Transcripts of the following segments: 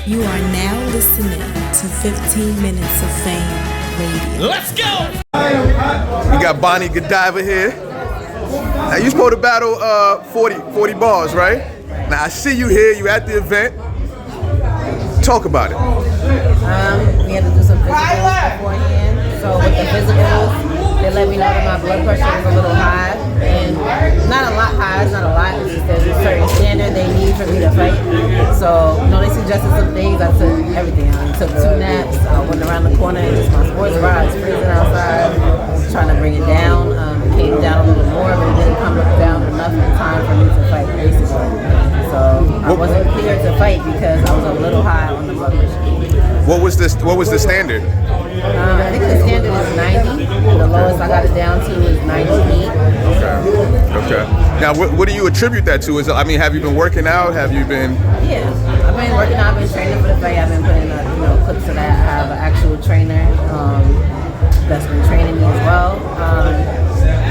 You are now listening to 15 Minutes of Fame Radio. Let's go! We got Bonnie Godiva here. Now you supposed to battle 40 bars, right? Now I see you here, you at the event. Talk about it. We had to do some physicals beforehand. So with the physicals, they let me know that my blood pressure was a little high. And not a lot high, it's not a lot. It's just there's a certain standard they need for me to fight. So, they suggested some things. I took everything. I took 2 naps. I went around the corner. It's my sports bra. It's freezing outside. Trying to bring it down. It came down a little more, but it didn't come down enough in time for me to fight, basically. So I wasn't cleared to fight because I was a little high on the blood pressure. What was the standard? I think the standard is 90. The lowest I got it down to is 98. Okay. Now, what do you attribute that to? Have you been working out? Have you been? Yeah, I've been working out. I've been training for the fight. I've been putting clips of that. I have an actual trainer that's been training me as well.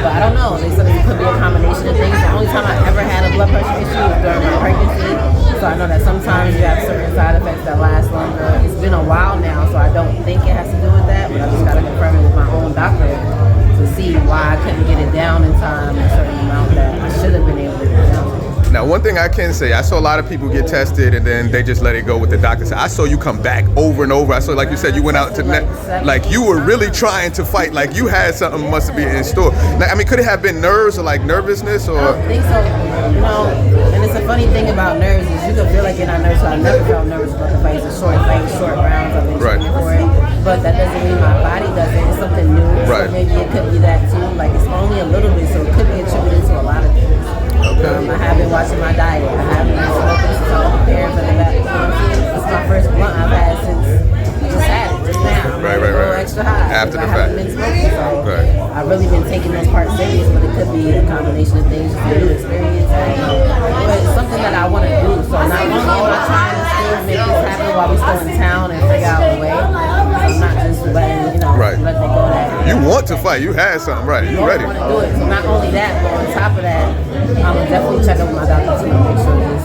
But I don't know. They said it could be a combination of things. The only time I ever had a blood pressure issue was during my pregnancy. So I know that sometimes you have certain side effects that last longer. It's been a while now, so I don't think it has to do with that. But I just got to confirm it with my own doctor to see why I couldn't get it down in time, a certain amount that I should have been able to get it down. Now, one thing I can say, I saw a lot of people get tested and then they just let it go with the doctor. I saw you come back over and over. I saw, like you said, you went out to like you were really trying to fight. Like you had something must be in store. Now, could it have been nerves or like nervousness or? I don't think so. And it's a funny thing about nerves is you can feel like you're not nervous. So I never felt nervous about the fight. It's a short fight, short rounds. I've been training for it. But that doesn't mean my body doesn't. It's something new. Right. So maybe it could be that too. Like it's only a little bit, so it could be attributed to a lot of things. Okay. I have been watching my diet. I have been smoking since I was preparing for the back. It's my first blunt I've had since I just had it just now. Right. A little extra high. After the I fact. haven't been smoking, so I've really been taking those parts serious, but it could be a combination of things, just a new experience. But it's something that I want to do. So not only am I trying to still make this happen while we're still in town and figure out a way, I'm not just letting let it go that. You want to fight. You had something, right? You ready. I want to do it. So not only that, but on top of that, I'm going to definitely check up with my doctor to make sure this,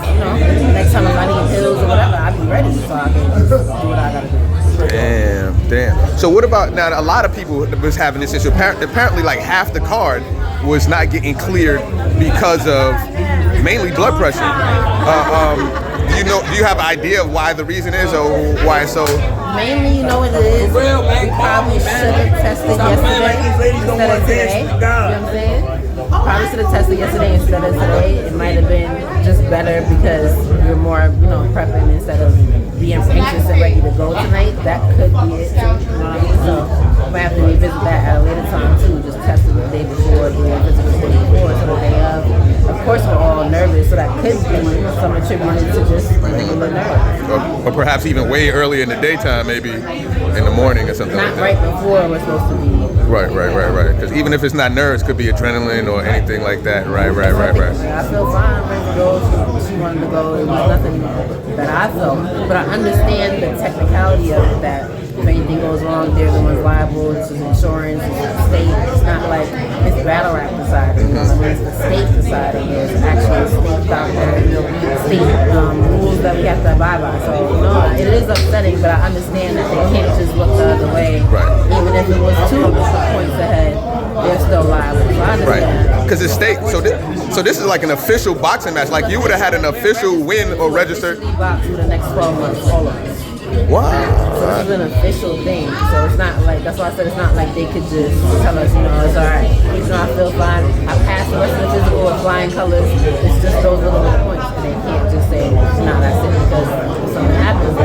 next time if I need pills or whatever, I'll be ready so I can just do what I got to do. Damn. So what about, now a lot of people was having this issue. Apparently like half the card was not getting cleared because of mainly blood pressure. Do you have an idea of why the reason is or why it's so? Mainly, what it is? We probably should have tested yesterday instead of today. You know what I'm saying? Probably should have tested yesterday instead of today. It might have been just better because you're more, prepping instead of being anxious and ready to go tonight. That could be it too. So I might have to revisit that at a later time too. Just test it the day before, do a physical day before, so the day of. Of course, we're all nervous, so that could be some attributed to just regular nerves. Or perhaps even way early in the daytime, maybe in the morning or something like that. Not right before we're supposed to be. Right. Because even if it's not nerves, it could be adrenaline or anything like that. Right. I feel fine. I'm ready to go. She wanted to go. It was nothing that I felt. But I understand the technicality of it, that if anything goes wrong, they're the ones liable. It's insurance, it's the state. It's not like it's battle rap deciding. It's the state deciding. There's actual state doctor, state rules that we have to abide by. So it is upsetting, but I understand that they can't just look the other way. Right. Even if it was 2 points ahead, they're still liable. So I understand. Right. Because it's state. So this is like an official boxing match. Like you would have had an official win or registered. We box for the next 12 months, all of us. Wow. So this is an official thing. So it's not like, that's why I said it's not like they could just tell us, it's all right. Even though I feel fine, I passed the rest of the physical with flying colors. It's just those little points, and they can't just say, that's it, because if something happens,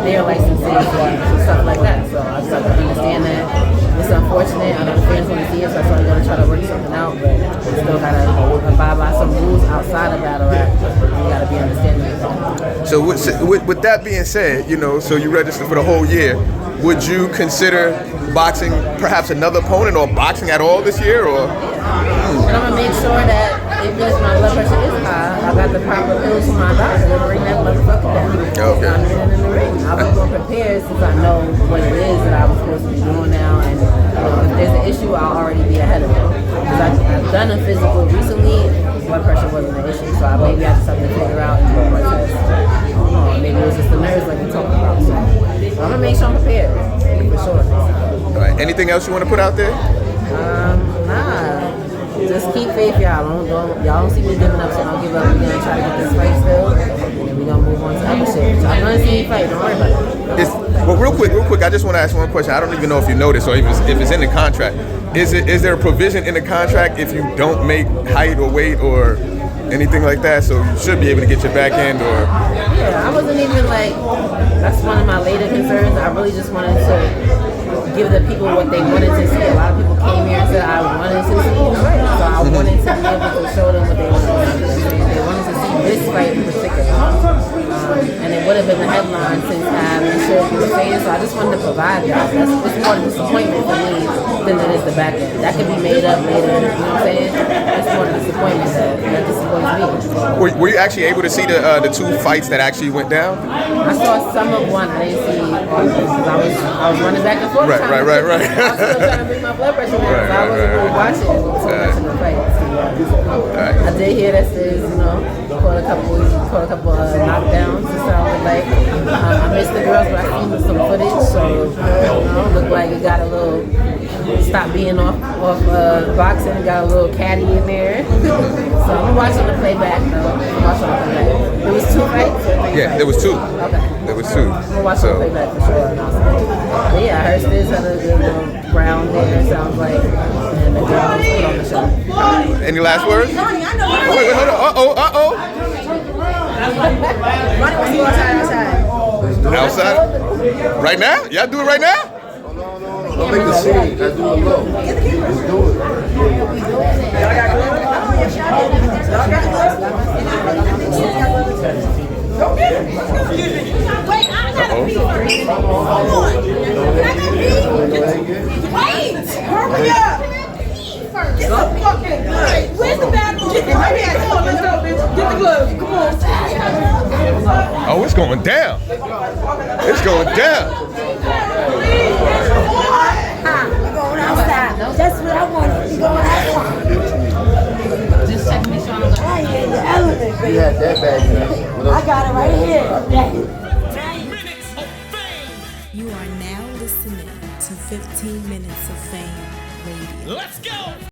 they're licensing and stuff like that. So I just have to understand that. It's unfortunate. I know the fans want to see it, so I'm going to try to work something out, but we still got to abide by some rules outside of battle rap. You got to be understanding of that. So with that being said, so you registered for the whole year. Would you consider boxing perhaps another opponent or boxing at all this year? Or? And I'm going to make sure that if my blood pressure is high, I got the proper pills from my doctor to bring that motherfucker down. Okay. I'm getting in the ring. I've been more prepared since I know what it is that I was supposed to be doing now. And if there's an issue, I'll already be ahead of it. Because I've done a physical recently, blood pressure wasn't an issue. So maybe I just have to figure out and do more tests. I don't know. Maybe it was just the nerves like you talked about. to make sure I'm prepared, for sure. All right. Anything else you want to put out there? Nah. Just keep faith, y'all. Y'all don't see me giving up, so don't give up. We're gonna try to get this fight still, and then we're gonna move on to other shit. So I'm gonna see you fight. Don't worry about it. Well, real quick. I just want to ask one question. I don't even know if you know this or if it's in the contract. Is there a provision in the contract if you don't make height or weight or anything like that? So you should be able to get your back end or. Yeah, I wasn't even like. That's one of my later concerns. I really just wanted to give the people what they wanted to see. A lot of people came here and said I wanted to see you fight. So I wanted to be able to show them what they wanted to see. They wanted to see this fight in particular. And it would have been the headline since I'm sure you were saying. So I just wanted to provide that. It's more a disappointment for me than it is the back end. That could be made up later. You know what I'm saying? It's more a disappointment that disappoints me. Were you actually able to see the two fights that actually went down? I saw some of one. I didn't see all of them because I was running back and forth. Right. I was still trying to bring my blood pressure down, so I wasn't really watching too much of the fight. I did hear that says, caught a couple knockdowns. It sounded like I missed the girls, but I seen some footage, so looked like it got a little. Stopped being off boxing, got a little caddy in there. So I'm watching the playback though. There was 2 fights? Yeah, there was 2. Okay. There was 2. I'm watching the playback for sure. But yeah, I heard Stiz had a good little round there, sounds like. And the girl was put on the show. Any last words? Wait, hold on. Uh-oh. Ronnie wants to go outside. Outside? Right now? Y'all do it right now? Don't make the scene. I do it low. Let's do it. Wait, I gotta be. Come on. I gotta be. Wait. Hurry up. Get the fucking gloves. Where's the bathroom? Get the right here. Come on, let's go, bitch. Get the gloves. Come on. Oh, it's going down. It's going down. That's what I wanted to go outside. Just check me sure I'm good. I ain't in the elevator, baby. You had that bag. I got it right here. You are now listening to 15 Minutes of Fame Radio. Let's go!